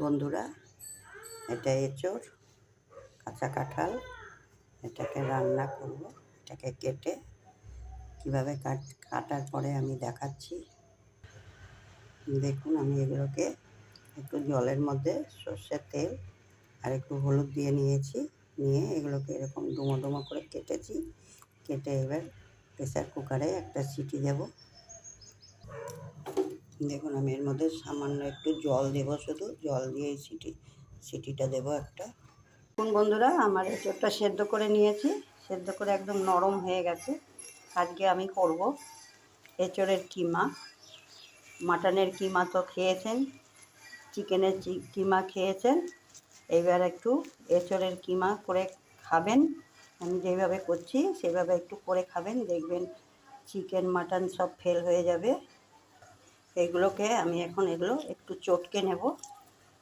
বন্ধুরা, এটা এঁচোড়, কাঁচা কাঁঠাল। এটাকে রান্না করব। এটাকে কেটে কীভাবে কাটার পরে আমি দেখাচ্ছি। দেখুন, আমি এগুলোকে একটু জলের মধ্যে সর্ষের তেল আর একটু হলুদ দিয়ে নিয়েছি। নিয়ে এগুলোকে এরকম ডুমো ডুমো করে কেটেছি। কেটে এবার প্রেসার কুকারে একটা সিটি দেব। দেখুন, আমি এর মধ্যে সামান্য একটু জল দেব, শুধু জল দিয়ে সিটিটা দেব একটা। দেখুন বন্ধুরা, আমার এঁচোড়টা সেদ্ধ করে নিয়েছি। সেদ্ধ করে একদম নরম হয়ে গেছে। আজকে আমি করব এঁচোড়ের কিমা। মাটনের কিমা তো খেয়েছেন, চিকেনের কিমা খেয়েছেন। এবার একটু এঁচোড়ের কিমা করে খাবেন। আমি যেভাবে করছি সেভাবে একটু করে খাবেন, দেখবেন চিকেন মাটন সব ফেল হয়ে যাবে। এগুলোকে আমি এখন এগুলো একটু চটকে নেব।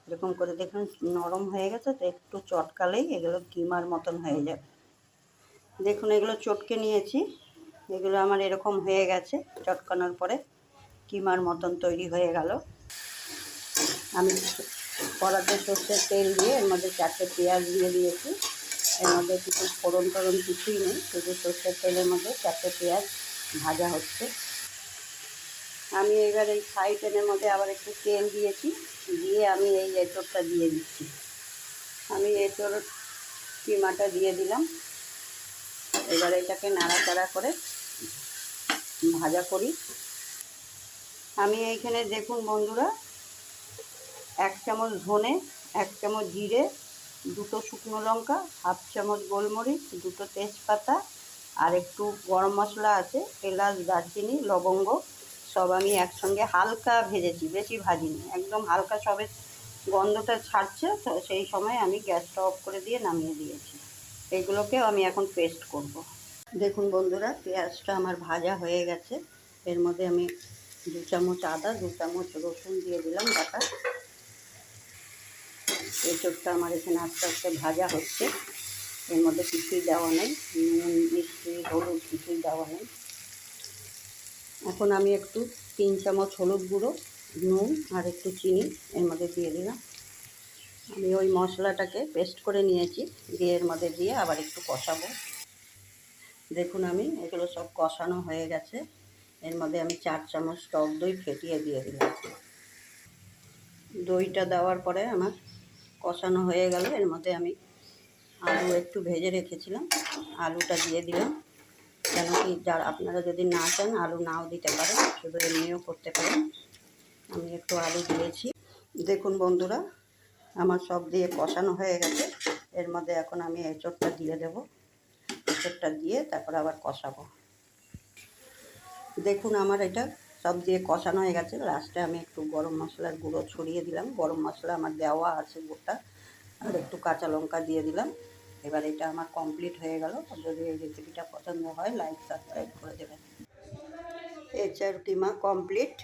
এরকম করে দেখুন নরম হয়ে গেছে, তো একটু চটকালেই এগুলো কিমার মতন হয়ে যাবে। দেখুন, এগুলো চটকে নিয়েছি। এগুলো আমার এরকম হয়ে গেছে। চটকানোর পরে কিমার মতন তৈরি হয়ে গেল। আমি কড়াতে সর্ষের তেল দিয়ে এর মধ্যে 4টে পেঁয়াজ দিয়ে দিয়েছি। এর মধ্যে কিছু ফোড়ন টোড়ন কিছুই নেই, শুধু সর্ষের তেলের মধ্যে 4টে পেঁয়াজ ভাজা হচ্ছে। আমি এবার এই ফ্রাই প্যানের মধ্যে আবার একটু তেল দিয়েছি, দিয়ে আমি এই এঁচোড়টা দিয়ে দিচ্ছি। আমি এঁচোড় কিমাটা দিয়ে দিলাম। এবার এটাকে নাড়াচাড়া করে ভাজা করি। আমি এইখানে দেখুন বন্ধুরা, 1 চামচ ধনে, 1 চামচ জিরে, 2টো শুকনো লঙ্কা, 1/2 চামচ গোলমরিচ, 2টো তেজপাতা আর একটু গরম মশলা আছে, এলাচ, দারচিনি, লবঙ্গ সব আমি একসঙ্গে হালকা ভেজেছি, বেশি ভাজিনি, একদম হালকা সবে গন্ধটা ছাড়ছে, তো সেই সময় আমি গ্যাসটা অফ করে দিয়ে নামিয়ে দিয়েছি। এইগুলোকেও আমি এখন পেস্ট করব। দেখুন বন্ধুরা, পেঁয়াজটা আমার ভাজা হয়ে গেছে। এর মধ্যে আমি 2 চামচ আদা, 2 চামচ রসুন দিয়ে দিলাম বাটা। এঁচোড়টা আমার এখানে আস্তে আস্তে ভাজা হচ্ছে। এর মধ্যে কিছুই দেওয়া নেই, নুন, মিষ্টি, হলুদ কিছুই দেওয়া নেই। এখন আমি একটু 3 চামচ হলুদ গুঁড়ো, নুন আর একটু চিনি এর মধ্যে দিয়ে দিলাম। আমি ওই মশলাটাকে পেস্ট করে নিয়েছি, দিয়ে এর মধ্যে দিয়ে আবার একটু কষাবো। দেখুন, আমি এগুলো সব কষানো হয়ে গেছে। এর মধ্যে আমি 4 চামচ টক দই ফেটিয়ে দিয়ে দিলাম। দইটা দেওয়ার পরে আমার কষানো হয়ে গেল। এর মধ্যে আমি আলু একটু ভেজে রেখেছিলাম, আলুটা দিয়ে দিলাম। কেন কি, যারা আপনারা যদি না চান আলু নাও দিতে পারেন, শুধু এমনিও করতে পারেন। আমি একটু আলু দিয়েছি। দেখুন বন্ধুরা, আমার সব দিয়ে কষানো হয়ে গেছে। এর মধ্যে এখন আমি এঁচোড়টা দিয়ে দেব। এঁচোড়টা দিয়ে তারপর আবার কষাবো। দেখুন, আমার এটা সব দিয়ে কষানো হয়ে গেছে। লাস্টে আমি একটু গরম মশলার গুঁড়ো ছড়িয়ে দিলাম। গরম মশলা আমার দেওয়া আছে গোটা, আর একটু কাঁচা লঙ্কা দিয়ে দিলাম। এবার এটা আমার কমপ্লিট হয়ে গেল। যদি এই রেসিপিটা পছন্দ হয়, লাইক সাবস্ক্রাইব করে দেবেন। এঁচোড় কিমা কমপ্লিট।